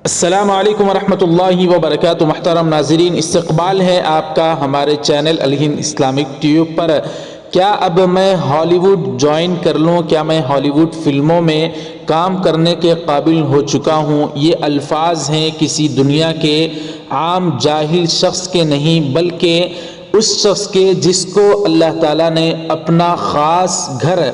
السلام علیکم ورحمۃ اللہ وبرکاتہ۔ محترم ناظرین، استقبال ہے آپ کا ہمارے چینل الہند اسلامک ٹیوب پر۔ کیا اب میں ہالی ووڈ جوائن کر لوں؟ کیا میں ہالی ووڈ فلموں میں کام کرنے کے قابل ہو چکا ہوں؟ یہ الفاظ ہیں کسی دنیا کے عام جاہل شخص کے نہیں، بلکہ اس شخص کے جس کو اللہ تعالیٰ نے اپنا خاص گھر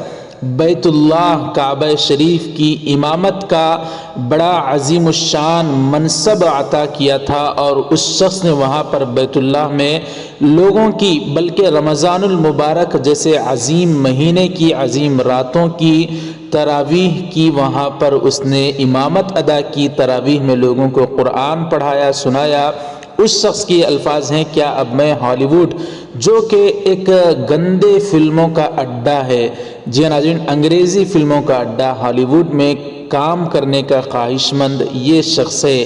بیت اللہ کعبہ شریف کی امامت کا بڑا عظیم الشان منصب عطا کیا تھا، اور اس شخص نے وہاں پر بیت اللہ میں لوگوں کی، بلکہ رمضان المبارک جیسے عظیم مہینے کی عظیم راتوں کی تراویح کی وہاں پر اس نے امامت ادا کی، تراویح میں لوگوں کو قرآن پڑھایا، سنایا۔ اس شخص کی الفاظ ہیں، کیا اب میں ہالی ووڈ جو کہ ایک گندے فلموں کا اڈا ہے، جی ناظرین، انگریزی فلموں کا اڈا، ہالی ووڈ میں کام کرنے کا خواہش مند یہ شخص ہے۔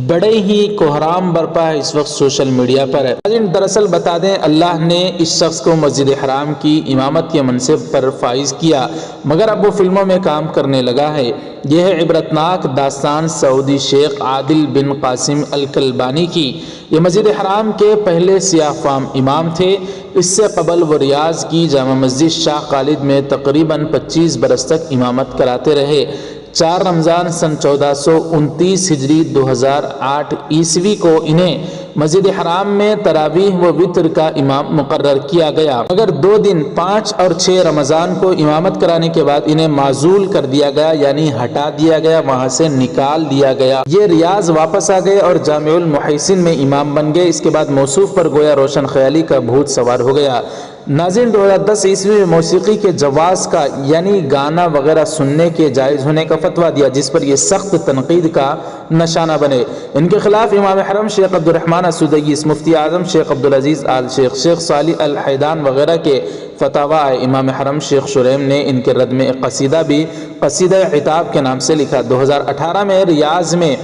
بڑے ہی کوہرام برپا ہے اس وقت سوشل میڈیا پر۔ دراصل بتا دیں، اللہ نے اس شخص کو مسجد حرام کی امامت کے منصب پر فائز کیا، مگر اب وہ فلموں میں کام کرنے لگا ہے۔ یہ ہے عبرتناک داستان سعودی شیخ عادل بن قاسم الکلبانی کی۔ یہ مسجد حرام کے پہلے سیاہ فام امام تھے۔ اس سے قبل وہ ریاض کی جامع مسجد شاہ خالد میں تقریباً 25 برس تک امامت کراتے رہے۔ 4 رمضان سن 1429 ہجری 2008 عیسوی کو انہیں مسجد حرام میں تراویح و وتر کا امام مقرر کیا گیا، مگر 2 دن 5 اور 6 رمضان کو امامت کرانے کے بعد انہیں معزول کر دیا گیا، یعنی ہٹا دیا گیا، وہاں سے نکال دیا گیا۔ یہ ریاض واپس آ گئے اور جامع المحسن میں امام بن گئے۔ اس کے بعد موصوف پر گویا روشن خیالی کا بھوت سوار ہو گیا۔ ناظرین، 2010 عیسوی میں موسیقی کے جواز کا، یعنی گانا وغیرہ سننے کے جائز ہونے کا فتویٰ دیا، جس پر یہ سخت تنقید کا نشانہ بنے۔ ان کے خلاف امام حرم شیخ عبدالرحمن السدیس، مفتی اعظم شیخ عبدالعزیز آل شیخ، شیخ صالح الحیدان وغیرہ کے فتاوی آئے۔ امام حرم شیخ شریم نے ان کے رد میں ایک قصیدہ بھی قصیدہ عتاب کے نام سے لکھا۔ 2018 میں ریاض میں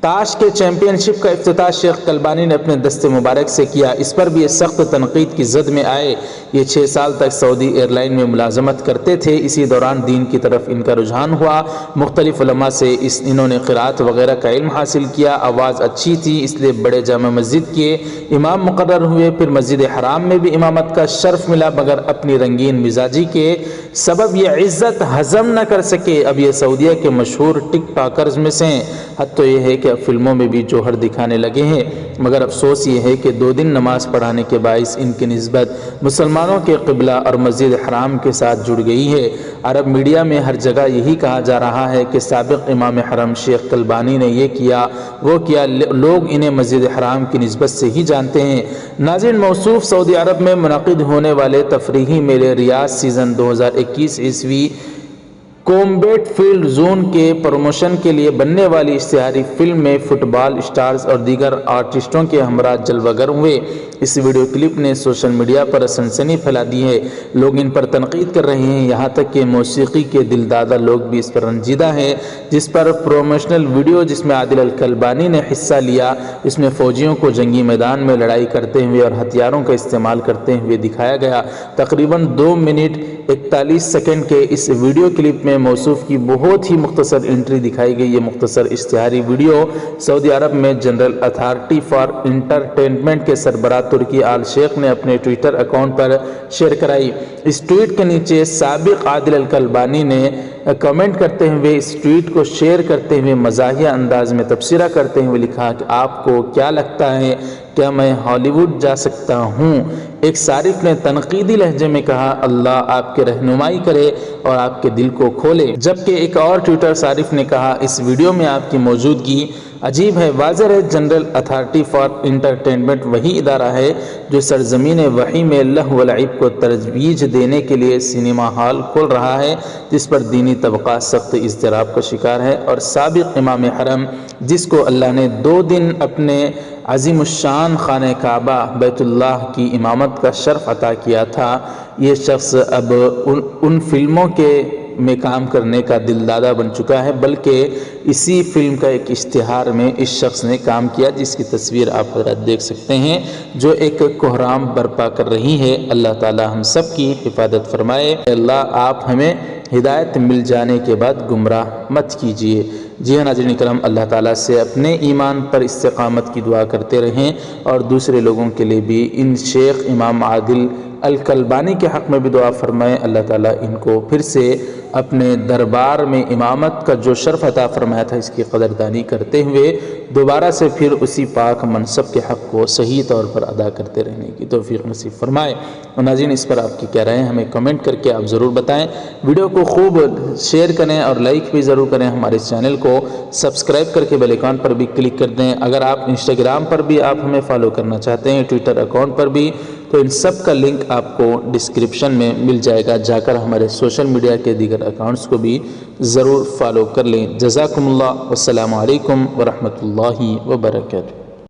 تاش کے چیمپئن شپ کا افتتاح شیخ کلبانی نے اپنے دست مبارک سے کیا۔ اس پر بھی یہ سخت تنقید کی زد میں آئے۔ یہ 6 سال تک سعودی ایئر لائن میں ملازمت کرتے تھے۔ اسی دوران دین کی طرف ان کا رجحان ہوا۔ مختلف علماء سے انہوں نے قرات وغیرہ کا علم حاصل کیا۔ آواز اچھی تھی، اس لیے بڑے جامع مسجد کے امام مقرر ہوئے۔ پھر مسجد حرام میں بھی امامت کا شرف ملا، مگر اپنی رنگین مزاجی کے سبب یہ عزت ہضم نہ کر سکے۔ اب یہ سعودیہ کے مشہور ٹک ٹاکرز میں سے ہیں۔ حد تو یہ ہے کہ فلموں میں بھی جوہر دکھانے لگے ہیں، مگر افسوس یہ ہے کہ 2 دن نماز پڑھانے کے باعث ان کی نسبت مسلمانوں کے قبلہ اور مسجد حرام کے ساتھ جڑ گئی ہے۔ عرب میڈیا میں ہر جگہ یہی کہا جا رہا ہے کہ سابق امام حرم شیخ کلبانی نے یہ کیا وہ کیا، لوگ انہیں مسجد حرام کی نسبت سے ہی جانتے ہیں۔ ناظرین، موصوف سعودی عرب میں منعقد ہونے والے تفریحی میلے ریاض سیزن 2021 عیسوی کومبیٹ فیلڈ زون کے پروموشن کے لیے بننے والی اشتہاری فلم میں فٹ بال اسٹارز اور دیگر آرٹسٹوں کے ہمراہ جلوہ گر ہوئے۔ اس ویڈیو کلپ نے سوشل میڈیا پر سنسنی پھیلا دی ہے۔ لوگ ان پر تنقید کر رہے ہیں، یہاں تک کہ موسیقی کے دلدادہ لوگ بھی اس پر رنجیدہ ہیں۔ جس پر پروموشنل ویڈیو جس میں عادل الکلبانی نے حصہ لیا، اس میں فوجیوں کو جنگی میدان میں لڑائی کرتے ہوئے اور ہتھیاروں کا استعمال کرتے ہوئے دکھایا گیا۔ تقریباً 2 منٹ 41 سیکنڈ کے اس ویڈیو کلپ میں موصوف کی بہت ہی مختصر انٹری دکھائی گئی۔ یہ مختصر اشتہاری ویڈیو سعودی عرب میں جنرل اتھارٹی فار انٹرٹینمنٹ کے سربراہ ترکی آل شیخ نے اپنے ٹویٹر اکاؤنٹ پر شیئر کرائی۔ اس ٹویٹ کے نیچے سابق عادل الکلبانی نے کمنٹ کرتے ہوئے اس ٹویٹ کو شیئر کرتے ہوئے مزاحیہ انداز میں تبصرہ کرتے ہوئے لکھا کہ آپ کو کیا لگتا ہے، کیا میں ہالی ووڈ جا سکتا ہوں؟ ایک صارف نے تنقیدی لہجے میں کہا، اللہ آپ کے رہنمائی کرے اور آپ کے دل کو کھولے۔ جبکہ ایک اور ٹویٹر صارف نے کہا، اس ویڈیو میں آپ کی موجودگی عجیب ہے، واضح ہے جنرل اتھارٹی فار انٹرٹینمنٹ وہی ادارہ ہے جو سرزمین وحی میں لہو و لعب کو ترویج دینے کے لیے سنیما ہال کھول رہا ہے، جس پر دینی طبقہ سخت اضطراب کا شکار ہے۔ اور سابق امام حرم جس کو اللہ نے 2 دن اپنے عظیم الشان خانہ کعبہ بیت اللہ کی امامت کا شرف عطا کیا تھا، یہ شخص اب ان فلموں کے میں کام کرنے کا دلدادہ بن چکا ہے، بلکہ اسی فلم کا ایک اشتہار میں اس شخص نے کام کیا، جس کی تصویر آپ حضرات دیکھ سکتے ہیں، جو ایک کوہرام برپا کر رہی ہے۔ اللہ تعالی ہم سب کی حفاظت فرمائے۔ اللہ آپ ہمیں ہدایت مل جانے کے بعد گمراہ مت کیجیے۔ جی ہاں ناظرین کرام، اللہ تعالیٰ سے اپنے ایمان پر استقامت کی دعا کرتے رہیں اور دوسرے لوگوں کے لیے بھی ان شیخ امام عادل الکلبانی کے حق میں بھی دعا فرمائیں، اللہ تعالیٰ ان کو پھر سے اپنے دربار میں امامت کا جو شرف عطا فرمایا تھا اس کی قدردانی کرتے ہوئے دوبارہ سے پھر اسی پاک منصب کے حق کو صحیح طور پر ادا کرتے رہنے کی توفیق نصیب فرمائے۔ اور ناظرین اس پر آپ کی کیا رائے ہیں ہمیں کمنٹ کر کے آپ ضرور بتائیں، ویڈیو کو خوب شیئر کریں اور لائک بھی ضرور کریں، ہمارے چینل کو سبسکرائب کر کے بیل آئیکن پر بھی کلک کر دیں۔ اگر آپ انسٹاگرام پر بھی آپ ہمیں فالو کرنا چاہتے ہیں، ٹویٹر اکاؤنٹ پر بھی، تو ان سب کا لنک آپ کو ڈسکرپشن میں مل جائے گا، جا کر ہمارے سوشل میڈیا کے دیگر اکاؤنٹس کو بھی ضرور فالو کر لیں۔ جزاکم اللہ، والسلام علیکم ورحمۃ اللہ وبرکاتہ۔